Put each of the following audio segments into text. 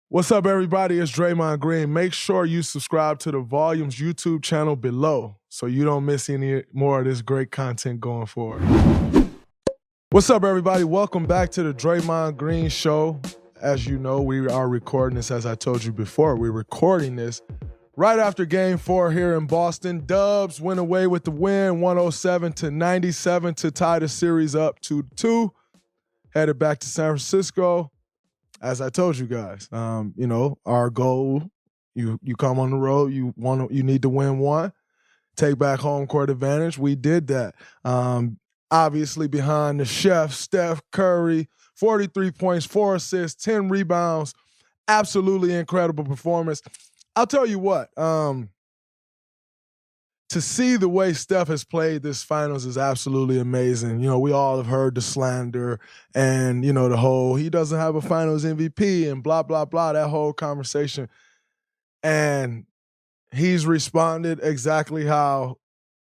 What's up, everybody? It's Draymond Green. Make sure you subscribe to the Volumes YouTube channel below so you don't miss any more of this great content going forward. What's up, everybody? Welcome back to the Draymond Green Show. As you know, we are recording this, as I told you before, we're recording this right after Game 4 here in Boston. Dubs went away with the win, 107-97 to tie the series up 2-2. Headed back to San Francisco. As I told you guys, our goal, you come on the road, you need to win one, take back home court advantage. We did that. Obviously behind the chef, Steph Curry, 43 points, 4 assists, 10 rebounds, absolutely incredible performance. I'll tell you what, to see the way Steph has played this finals is absolutely amazing. You know, we all have heard the slander and, the whole, he doesn't have a finals MVP and blah, blah, blah, that whole conversation. And he's responded exactly how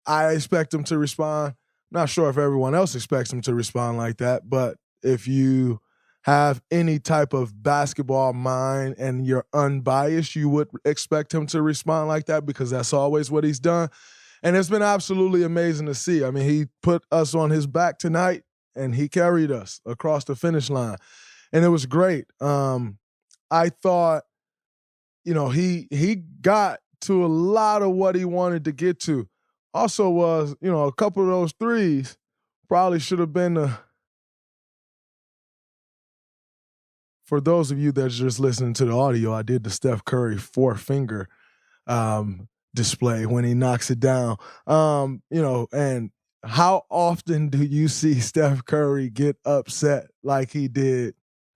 I expect him to respond. Not sure if everyone else expects him to respond like that, but if you have any type of basketball mind and you're unbiased, you would expect him to respond like that because that's always what he's done. And it's been absolutely amazing to see. I mean, he put us on his back tonight and he carried us across the finish line. And it was great. I thought, he got to a lot of what he wanted to get to. Also was, a couple of those threes probably should have been for those of you that's just listening to the audio, I did the Steph Curry 4-finger display when he knocks it down. And how often do you see Steph Curry get upset like he did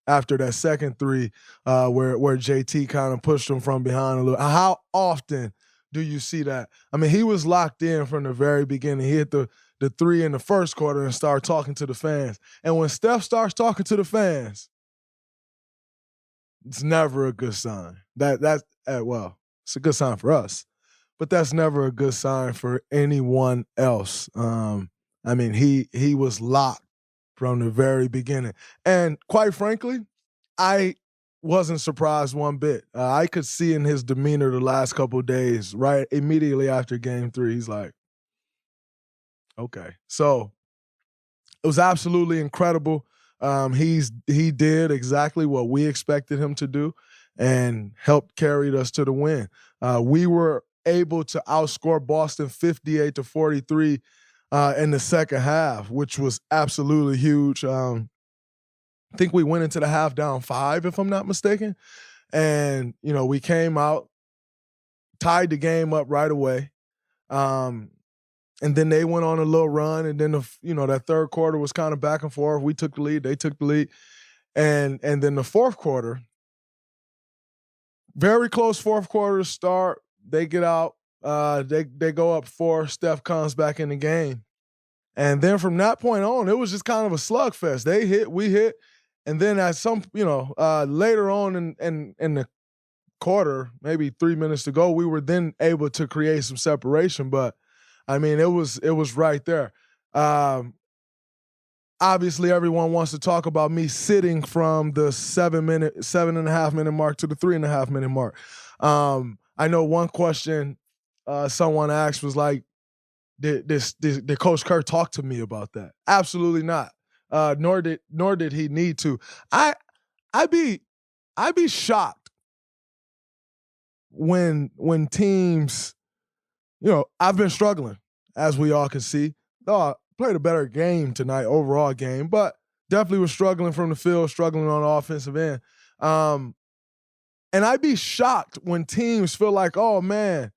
after that second three where JT kind of pushed him from behind a little? How often do you see that? I mean, he was locked in from the very beginning. He hit the three in the first quarter and started talking to the fans. And when Steph starts talking to the fans, it's never a good sign. It's a good sign for us, but that's never a good sign for anyone else. He was locked from the very beginning. And quite frankly, I wasn't surprised one bit. I could see in his demeanor the last couple of days, right immediately after Game 3, he's like, okay. So it was absolutely incredible. He did exactly what we expected him to do and helped carry us to the win. We were able to outscore Boston 58-43 in the second half, which was absolutely huge. I think we went into the half down 5, if I'm not mistaken. And, we came out, tied the game up right away. And then they went on a little run, and then that third quarter was kind of back and forth. We took the lead, they took the lead, and then the fourth quarter, very close fourth quarter start. They get out, they go up 4. Steph comes back in the game, and then from that point on, it was just kind of a slugfest. They hit, we hit, and then at some later on in the quarter, maybe 3 minutes to go, we were then able to create some separation, but. I mean, it was right there. Obviously, everyone wants to talk about me sitting from the 7.5 minute mark to the 3.5 minute mark. I know one question someone asked was like, did Coach Kerr talk to me about that? Absolutely not. Nor did he need to. I'd be shocked when teams. I've been struggling, as we all can see. I played a better game tonight, overall game, but definitely was struggling from the field, struggling on the offensive end. And I'd be shocked when teams feel like, oh, man,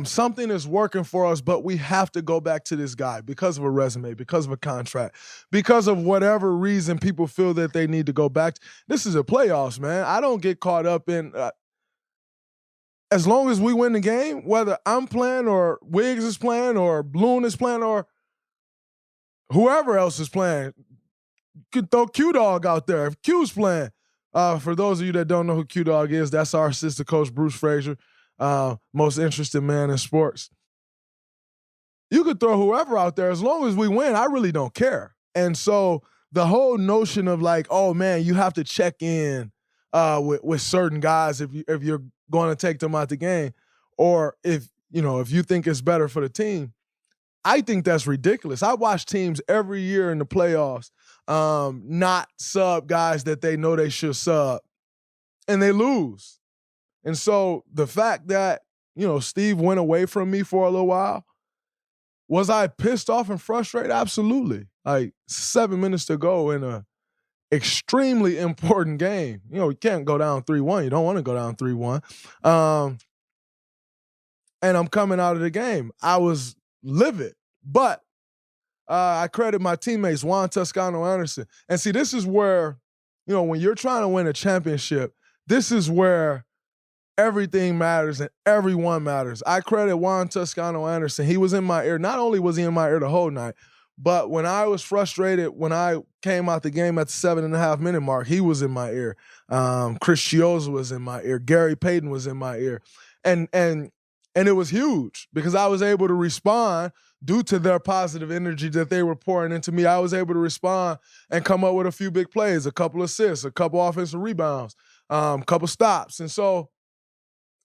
something is working for us, but we have to go back to this guy because of a resume, because of a contract, because of whatever reason people feel that they need to go back. This is a playoffs, man. I don't get caught up in as long as we win the game, whether I'm playing or Wiggs is playing or Bloom is playing or whoever else is playing, you could throw Q-Dog out there if Q's playing. For those of you that don't know who Q-Dog is, that's our assistant coach, Bruce Frazier, most interested man in sports. You could throw whoever out there. As long as we win, I really don't care. And so the whole notion of like, oh, man, you have to check in with certain guys if you're going to take them out the game, or if you think it's better for the team. I think that's ridiculous. I watch teams every year in the playoffs not sub guys that they know they should sub, and they lose. And so the fact that, Steve went away from me for a little while, was I pissed off and frustrated? Absolutely. Like 7 minutes to go in a extremely important game. You can't go down 3-1. You don't want to go down 3-1. And I'm coming out of the game. I was livid, but I credit my teammates, Juan Toscano-Anderson. And see, this is where, when you're trying to win a championship, this is where everything matters and everyone matters. I credit Juan Toscano-Anderson. He was in my ear. Not only was he in my ear the whole night, but when I was frustrated, when I came out the game at the 7.5-minute mark, he was in my ear. Chris Chioza was in my ear. Gary Payton was in my ear. And it was huge because I was able to respond due to their positive energy that they were pouring into me. I was able to respond and come up with a few big plays, a couple assists, a couple offensive rebounds, a couple stops. And so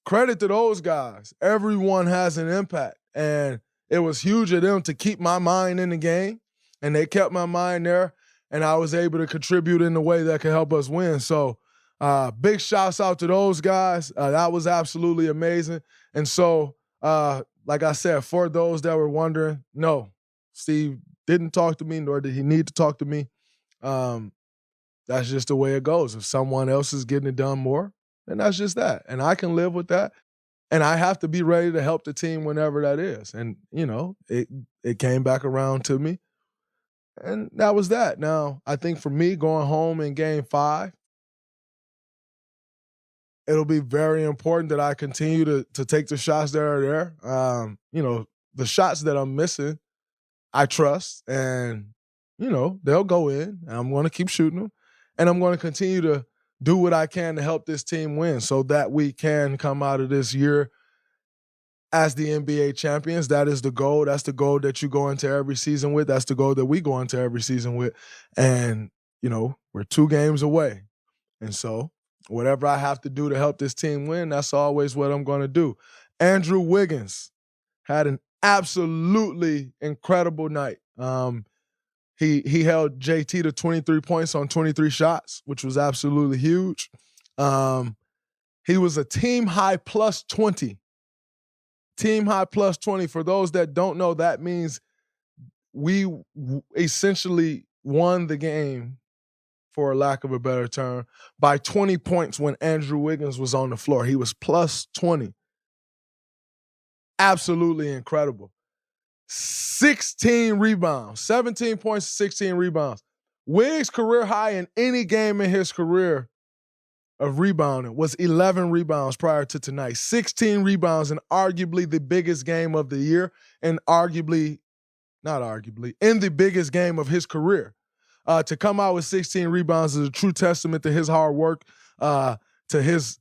credit to those guys. Everyone has an impact. And it was huge of them to keep my mind in the game, and they kept my mind there, and I was able to contribute in a way that could help us win. So big shouts out to those guys. That was absolutely amazing. And so, like I said, for those that were wondering, no, Steve didn't talk to me, nor did he need to talk to me. That's just the way it goes. If someone else is getting it done more, then that's just that. And I can live with that. And I have to be ready to help the team whenever that is. And, it came back around to me. And that was that. Now, I think for me going home in Game 5, it'll be very important that I continue to take the shots that are there. The shots that I'm missing, I trust. And, they'll go in. And I'm going to keep shooting them. And I'm going to continue to do what I can to help this team win so that we can come out of this year as the NBA champions. That is the goal. That's the goal that you go into every season with. That's the goal that we go into every season with. And, we're 2 games away. And so whatever I have to do to help this team win, that's always what I'm going to do. Andrew Wiggins had an absolutely incredible night. He held JT to 23 points on 23 shots, which was absolutely huge. He was a team high plus 20. Team high plus 20. For those that don't know, that means we essentially won the game, for lack of a better term, by 20 points when Andrew Wiggins was on the floor. He was plus 20. Absolutely incredible. 16 rebounds, 17 points, 16 rebounds. Wiggs' career high in any game in his career of rebounding was 11 rebounds prior to tonight. 16 rebounds in arguably the biggest game of the year, and in the biggest game of his career. To come out with 16 rebounds is a true testament to his hard work, to his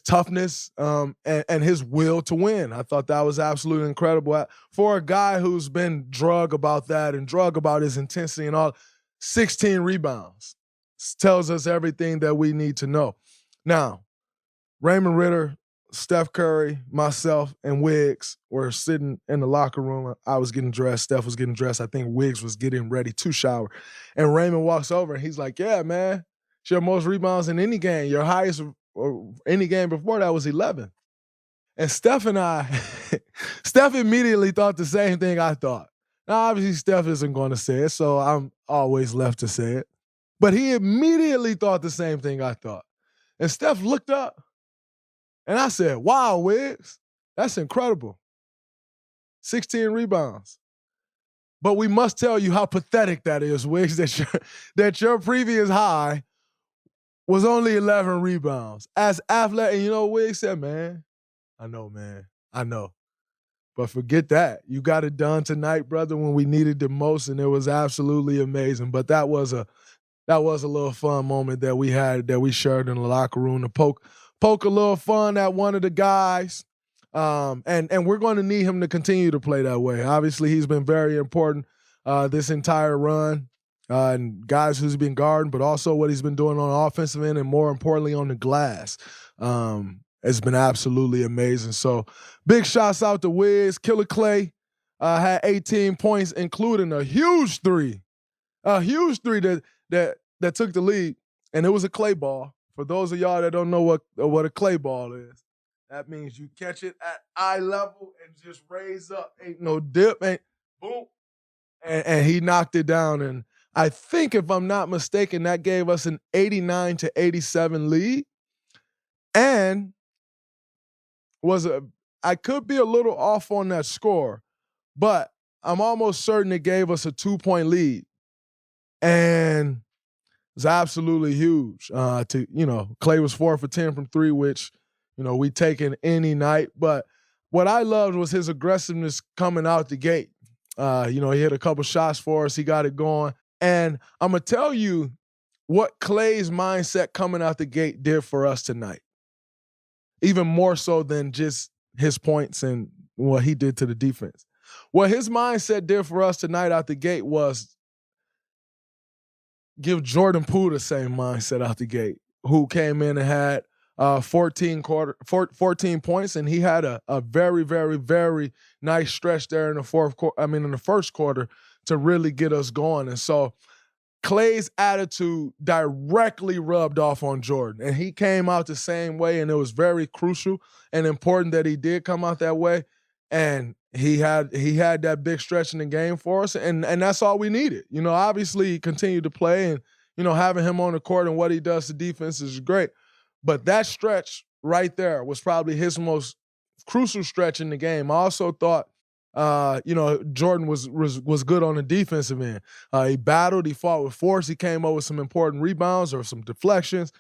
toughness, and his will to win. I thought that was absolutely incredible. For a guy who's been drug about that and drug about his intensity and all, 16 rebounds tells us everything that we need to know. Now, Raymond Ritter, Steph Curry, myself, and Wiggs were sitting in the locker room. I was getting dressed. Steph was getting dressed. I think Wiggs was getting ready to shower. And Raymond walks over, and he's like, yeah, man, it's your most rebounds in any game. Your highest or any game before that was 11. And Steph immediately thought the same thing I thought. Now, obviously, Steph isn't going to say it, so I'm always left to say it. But he immediately thought the same thing I thought. And Steph looked up, and I said, wow, Wiggs, that's incredible. 16 rebounds. But we must tell you how pathetic that is, Wiggs, that your previous high was only 11 rebounds. As athletic, and Wiggs said, man, I know, man. I know. But forget that. You got it done tonight, brother, when we needed the most, and it was absolutely amazing. But that was a little fun moment that we had, that we shared in the locker room to poke a little fun at one of the guys. And we're going to need him to continue to play that way. Obviously, he's been very important this entire run. and guys who's been guarding, but also what he's been doing on the offensive end and more importantly on the glass. It's been absolutely amazing. So big shouts out to Wiz. Killer Clay had 18 points, including a huge three that took the lead, and it was a clay ball. For those of y'all that don't know what a clay ball is, that means you catch it at eye level and just raise up. Ain't no dip, ain't boom. And he knocked it down. And I think, if I'm not mistaken, that gave us an 89-87 lead. And I could be a little off on that score, but I'm almost certain it gave us a 2-point lead. And it's absolutely huge. Clay was 4 for 10 from 3, which, we take in any night. But what I loved was his aggressiveness coming out the gate. He hit a couple shots for us. He got it going. And I'm going to tell you what Clay's mindset coming out the gate did for us tonight. Even more so than just his points and what he did to the defense. What his mindset did for us tonight out the gate was give Jordan Poole the same mindset out the gate, who came in and had 14 points, and he had a very, very, very nice stretch there in the first quarter to really get us going. And so Clay's attitude directly rubbed off on Jordan, and he came out the same way, and it was very crucial and important that he did come out that way. And he had that big stretch in the game for us, and that's all we needed. Obviously he continued to play, and having him on the court and what he does to defense is great. But that stretch right there was probably his most crucial stretch in the game. I also thought, Jordan was good on the defensive end. He battled, he fought with force, he came up with some important rebounds or some deflections.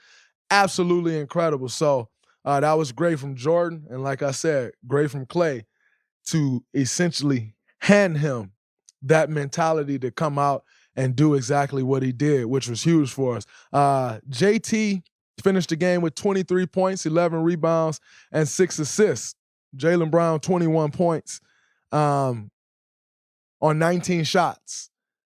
Absolutely incredible. So that was great from Jordan, and like I said, great from Clay to essentially hand him that mentality to come out and do exactly what he did, which was huge for us. JT finished the game with 23 points, 11 rebounds, and 6 assists. Jaylen Brown, 21 points on 19 shots.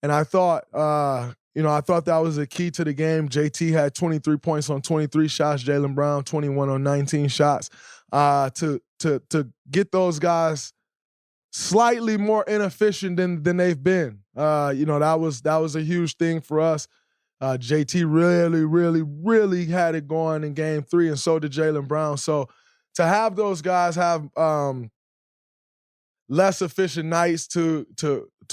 And I thought that was a key to the game. JT had 23 points on 23 shots. Jaylen Brown, 21 on 19 shots. To get those guys slightly more inefficient than they've been. That was a huge thing for us. JT really, really, really had it going in game 3, and so did Jaylen Brown. So to have those guys have less efficient nights to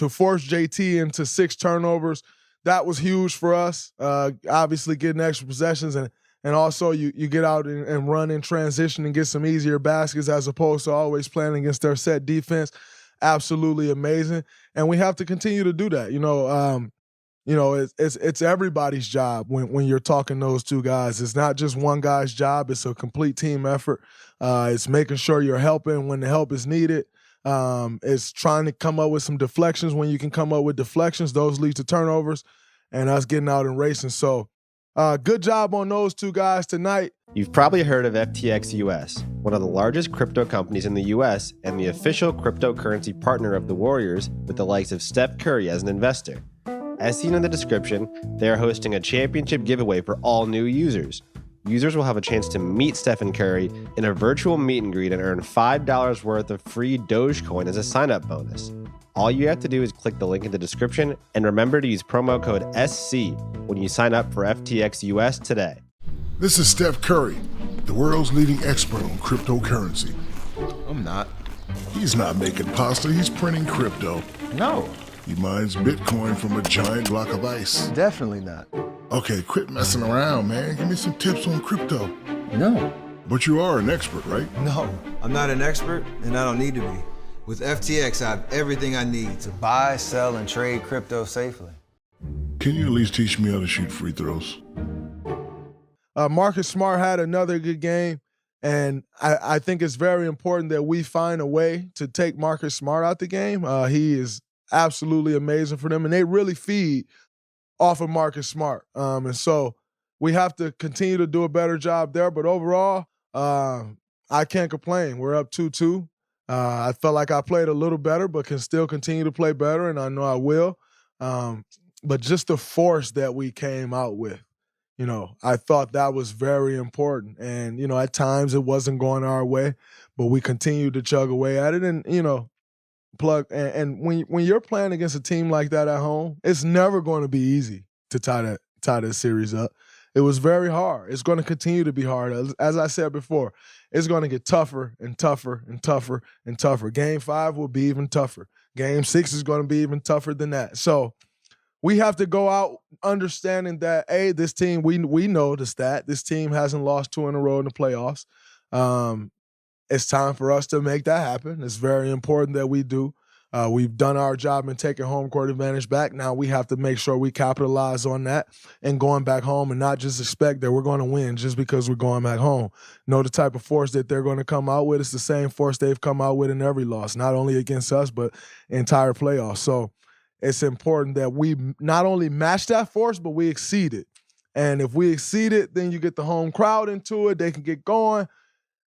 force JT into 6 turnovers, that was huge for us. Obviously getting extra possessions, and also you get out and run in transition and get some easier baskets as opposed to always playing against their set defense. Absolutely amazing. And we have to continue to do that. It's everybody's job when you're talking those two guys. It's not just one guy's job. It's a complete team effort. It's making sure you're helping when the help is needed. It's trying to come up with some deflections when you can come up with deflections. Those lead to turnovers, and us getting out and racing. So good job on those two guys tonight. You've probably heard of FTX US, one of the largest crypto companies in the US and the official cryptocurrency partner of the Warriors, with the likes of Steph Curry as an investor. As seen in the description, they are hosting a championship giveaway for all new users. Users will have a chance to meet Stephen Curry in a virtual meet and greet and earn $5 worth of free Dogecoin as a sign-up bonus. All you have to do is click the link in the description and remember to use promo code SC when you sign up for FTX US today. This is Steph Curry, the world's leading expert on cryptocurrency. I'm not. He's not making pasta, he's printing crypto. No. He mines Bitcoin from a giant block of ice. Definitely not. Okay, quit messing around, man. Give me some tips on crypto. No. But you are an expert, right? No, I'm not an expert, and I don't need to be. With FTX, I have everything I need to buy, sell, and trade crypto safely. Can you at least teach me how to shoot free throws? Marcus Smart had another good game, and I think it's very important that we find a way to take Marcus Smart out the game. He is absolutely amazing for them, and they really feed off of Marcus Smart. And so we have to continue to do a better job there. But overall, I can't complain. We're up 2-2. I felt like I played a little better, but can still continue to play better, and I know I will. but just the force that we came out with, I thought that was very important. And, at times it wasn't going our way, but we continued to chug away at it and, plug. And when you're playing against a team like that at home, it's never going to be easy to tie that series up. It was very hard. It's going to continue to be hard. As I said before, it's going to get tougher and tougher and tougher and tougher. Game 5 will be even tougher. Game 6 is going to be even tougher than that. So we have to go out understanding that, hey, this team, we know the stat. This team hasn't lost 2 in a row in the playoffs. It's time for us to make that happen. It's very important that we do. We've done our job in taking home court advantage back. Now we have to make sure we capitalize on that and going back home and not just expect that we're going to win just because we're going back home. Know the type of force that they're going to come out with. It's the same force they've come out with in every loss, not only against us, but entire playoffs. So it's important that we not only match that force, but we exceed it. And if we exceed it, then you get the home crowd into it. They can get going.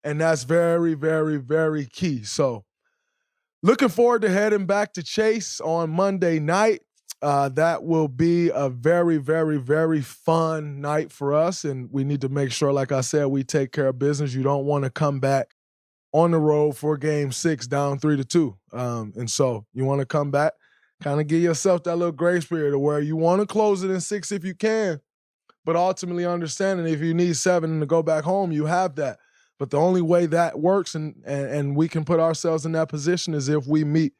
And that's very, very, very key. So looking forward to heading back to Chase on Monday night. That will be a very, very, very fun night for us. And we need to make sure, like I said, we take care of business. You don't want to come back on the road for Game 6 down 3-2. And so you want to come back, kind of give yourself that little grace period of where you want to close it in 6 if you can, but ultimately understanding if you need 7 to go back home, you have that. But the only way that works and we can put ourselves in that position is if we meet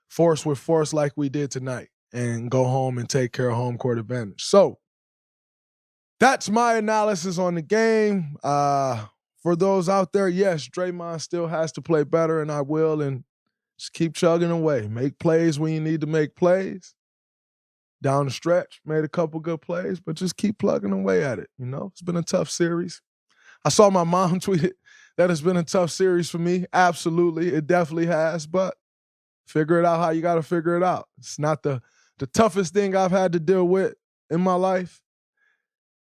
force with force like we did tonight and go home and take care of home court advantage. So that's my analysis on the game. For those out there, yes, Draymond still has to play better, and I will, and just keep chugging away. Make plays when you need to make plays. Down the stretch, made a couple good plays, but just keep plugging away at it. It's been a tough series. I saw my mom tweet it. That has been a tough series for me. Absolutely. It definitely has, but figure it out how you got to figure it out. It's not the toughest thing I've had to deal with in my life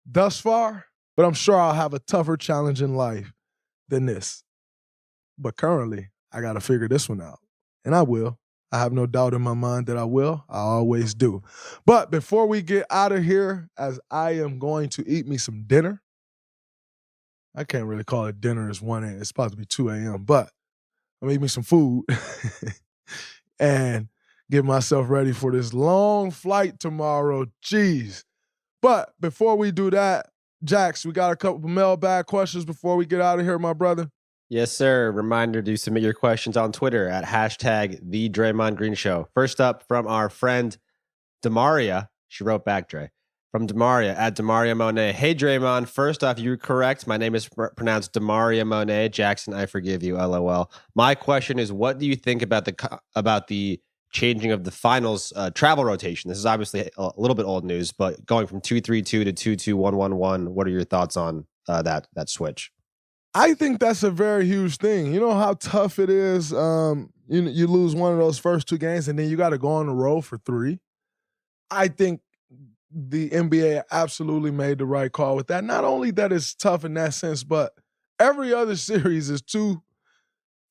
thus far, but I'm sure I'll have a tougher challenge in life than this. But currently, I got to figure this one out, and I will. I have no doubt in my mind that I will. I always do. But before we get out of here, as I am going to eat me some dinner, I can't really call it dinner. It's 1 a.m. It's supposed to be 2 a.m., but I'm eating me some food and get myself ready for this long flight tomorrow. Jeez. But before we do that, Jax, we got a couple of mailbag questions before we get out of here, my brother. Yes, sir. Reminder to submit your questions on Twitter at #TheDraymondGreenShow. First up from our friend Demaria. She wrote back, Dre. From Demaria at Demaria Monet. Hey, Draymond. First off, you're correct. My name is pronounced Demaria Monet. Jackson, I forgive you. LOL. My question is, what do you think about the changing of the finals travel rotation? This is obviously a little bit old news, but going from 2-3-2 to 2-2-1-1-1. What are your thoughts on that switch? I think that's a very huge thing. You know how tough it is. You lose one of those first 2 games, and then you got to go on the road for 3. I think the NBA absolutely made the right call with that. Not only that it's tough in that sense, but every other series is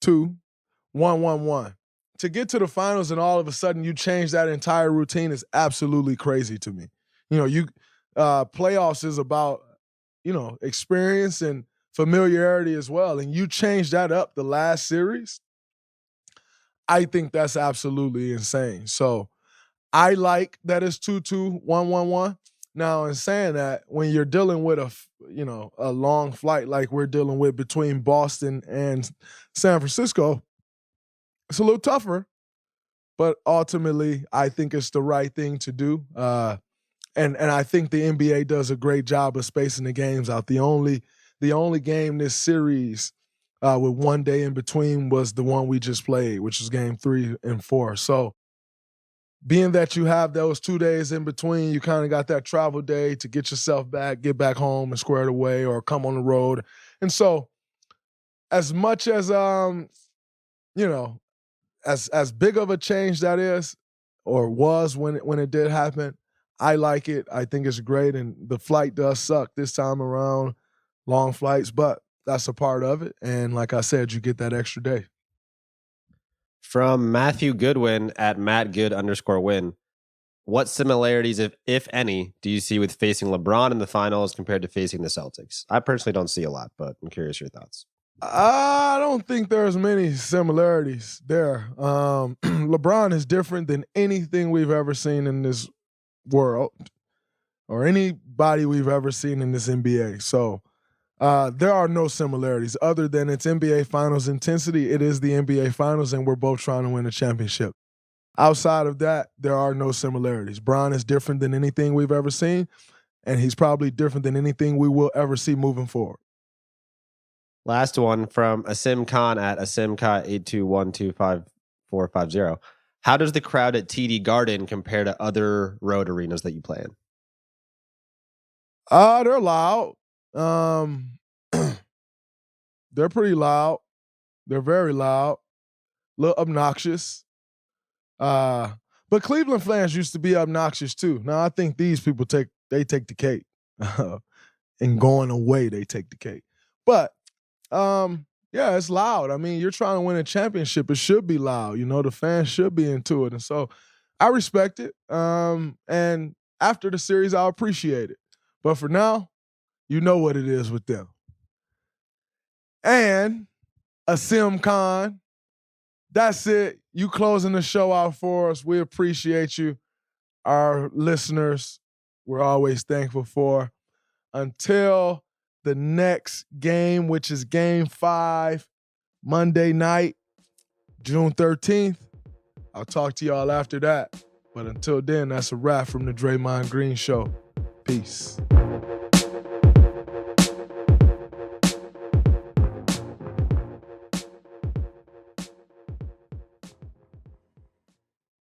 2-2-1-1-1. To get to the finals and all of a sudden you change that entire routine is absolutely crazy to me. Playoffs is about, experience and familiarity as well. And you change that up the last series. I think that's absolutely insane. So I like that it's 2-2-1-1-1. Now, in saying that, when you're dealing with a long flight like we're dealing with between Boston and San Francisco, it's a little tougher, but ultimately I think it's the right thing to do. And I think the NBA does a great job of spacing the games out. The only game this series with 1 day in between was the one we just played, which was game 3 and 4. So being that you have those 2 days in between, you kind of got that travel day to get yourself back, get back home and square it away or come on the road. And so as much as, as big of a change that is or was when it did happen, I like it. I think it's great. And the flight does suck this time around, long flights, but that's a part of it. And like I said, you get that extra day. From Matthew Goodwin at MattGood_win. What similarities, if any, do you see with facing LeBron in the finals compared to facing the Celtics? I personally don't see a lot, but I'm curious your thoughts. I don't think there's many similarities there. LeBron is different than anything we've ever seen in this world or anybody we've ever seen in this NBA. So there are no similarities other than it's NBA Finals intensity. It is the NBA Finals, and we're both trying to win a championship. Outside of that, there are no similarities. Bron is different than anything we've ever seen, and he's probably different than anything we will ever see moving forward. Last one from Asim Khan at AsimKhan82125450. How does the crowd at TD Garden compare to other road arenas that you play in? They're loud. They're pretty loud. They're very loud. A little obnoxious. But Cleveland fans used to be obnoxious too. Now I think these people take the cake. And going away, they take the cake. But yeah, it's loud. I mean, you're trying to win a championship. It should be loud. The fans should be into it. And so I respect it. And after the series, I'll appreciate it. But for now, you know what it is with them. And Asim Khan, that's it. You closing the show out for us. We appreciate you. Our listeners, we're always thankful for. Until the next game, which is Game 5, Monday night, June 13th. I'll talk to y'all after that. But until then, that's a wrap from the Draymond Green Show. Peace.